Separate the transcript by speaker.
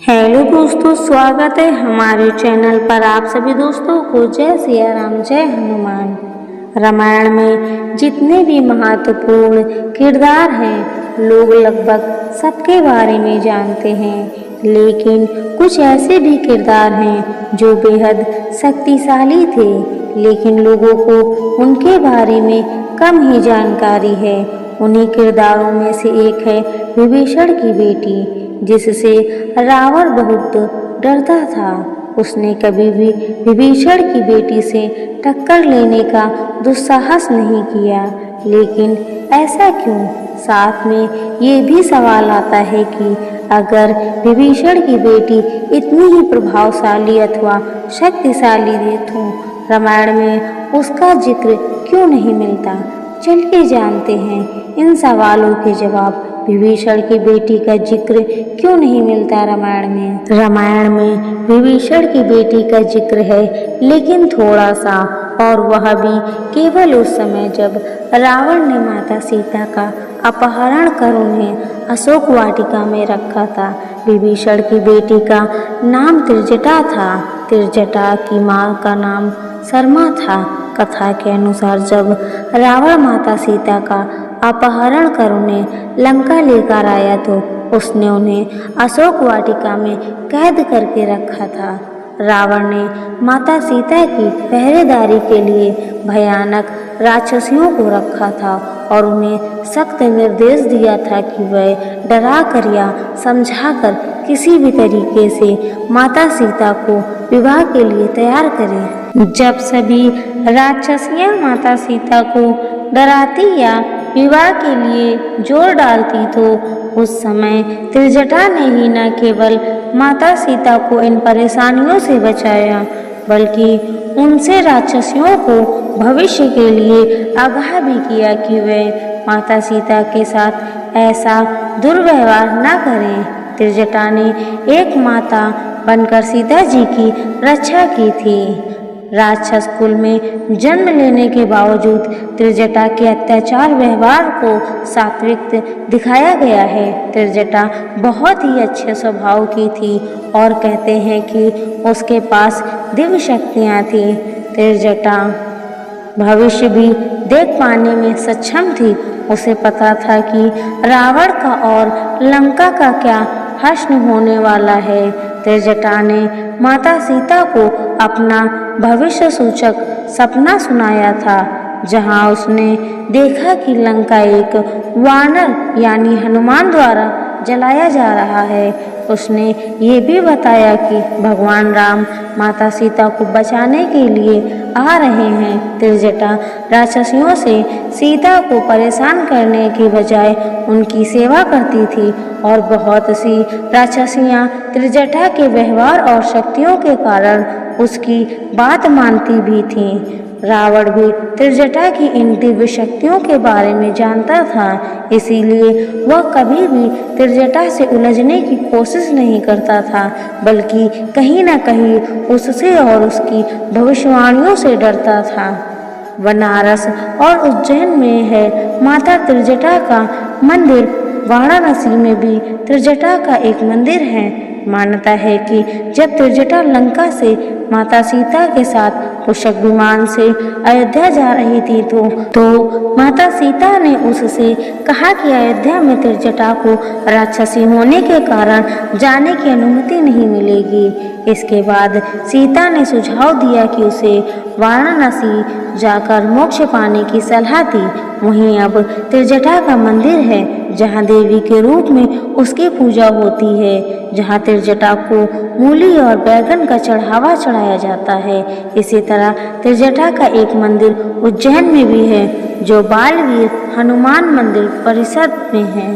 Speaker 1: Hello दोस्तों, स्वागत है हमारे चैनल पर आप सभी दोस्तों को। जय सिया राम, जय हनुमान। रामायण में जितने भी महत्वपूर्ण किरदार हैं, लोग लगभग सबके बारे में जानते हैं, लेकिन कुछ ऐसे भी किरदार हैं जो बेहद शक्तिशाली थे, लेकिन लोगों को उनके बारे में कम ही जानकारी है। उन्हीं किरदारों में से एक है विभीषण की बेटी, जिससे रावण बहुत डरता था। उसने कभी भी विभीषण की बेटी से टक्कर लेने का दुस्साहस नहीं किया। लेकिन ऐसा क्यों? साथ में ये भी सवाल आता है कि अगर विभीषण की बेटी इतनी ही प्रभावशाली अथवा शक्तिशाली है तो रामायण में उसका जिक्र क्यों नहीं मिलता? चलिए जानते हैं इन सवालों के जवाब। विभीषण की बेटी का जिक्र क्यों नहीं मिलता रामायण में? रामायण में विभीषण की बेटी का जिक्र है, लेकिन थोड़ा सा, और वह भी केवल उस समय जब रावण ने माता सीता का अपहरण कर उन्हें अशोक वाटिका में रखा था। विभीषण की बेटी का नाम त्रिजटा था। त्रिजटा की माँ का नाम शर्मा था। कथा के अनुसार जब रावण माता सीता का अपहरण कर उन्हें लंका लेकर आया तो उसने उन्हें अशोक वाटिका में कैद करके रखा था। रावण ने माता सीता की पहरेदारी के लिए भयानक राक्षसियों को रखा था और उन्हें सख्त निर्देश दिया था कि वह डरा कर या समझा कर किसी भी तरीके से माता सीता को विवाह के लिए तैयार करें। जब सभी राक्षसियां माता सीता को डराती या विवाह के लिए जोर डालती तो उस समय त्रिजटा ने ही न केवल माता सीता को इन परेशानियों से बचाया, बल्कि उनसे राक्षसियों को भविष्य के लिए आगाह भी किया कि वे माता सीता के साथ ऐसा दुर्व्यवहार न करें। त्रिजटा ने एक माता बनकर सीता जी की रक्षा की थी। राक्षस कुल में जन्म लेने के बावजूद त्रिजटा के अत्याचार व्यवहार को सात्विक दिखाया गया है। त्रिजटा बहुत ही अच्छे स्वभाव की थी और कहते हैं कि उसके पास दिव्य शक्तियाँ थी। त्रिजटा भविष्य भी देख पाने में सक्षम थी। उसे पता था कि रावण का और लंका का क्या हश्र होने वाला है। त्रिजटा ने माता सीता को अपना भविष्य सूचक सपना सुनाया था, जहां उसने देखा कि लंका एक वानर यानी हनुमान द्वारा जलाया जा रहा है। उसने ये भी बताया कि भगवान राम माता सीता को बचाने के लिए आ रहे हैं। त्रिजटा राक्षसियों से सीता को परेशान करने के बजाय उनकी सेवा करती थी और बहुत सी राक्षसियाँ त्रिजटा के व्यवहार और शक्तियों के कारण उसकी बात मानती भी थीं। रावण भी त्रिजटा की इन दिव्य शक्तियों के बारे में जानता था, इसीलिए वह कभी भी त्रिजटा से उलझने की कोशिश नहीं करता था, बल्कि कहीं न कहीं उससे और उसकी भविष्यवाणियों से डरता था। बनारस और उज्जैन में है माता त्रिजटा का मंदिर। वाराणसी में भी त्रिजटा का एक मंदिर है। मान्यता है कि जब त्रिजटा लंका से माता सीता के साथ पुष्पक विमान से अयोध्या जा रही थी तो माता सीता ने उससे कहा कि अयोध्या में त्रिजटा को राक्षसी होने के कारण जाने की अनुमति नहीं मिलेगी। इसके बाद सीता ने सुझाव दिया कि उसे वाराणसी जाकर मोक्ष पाने की सलाह दी। वहीं अब त्रिजटा का मंदिर है, जहां देवी के रूप में उसकी पूजा होती है, जहां त्रिजटा को मूली और बैगन का चढ़ावा चढ़ाया जाता है। इसी तरह त्रिजटा का एक मंदिर उज्जैन में भी है, जो बालवीर हनुमान मंदिर परिसर में है।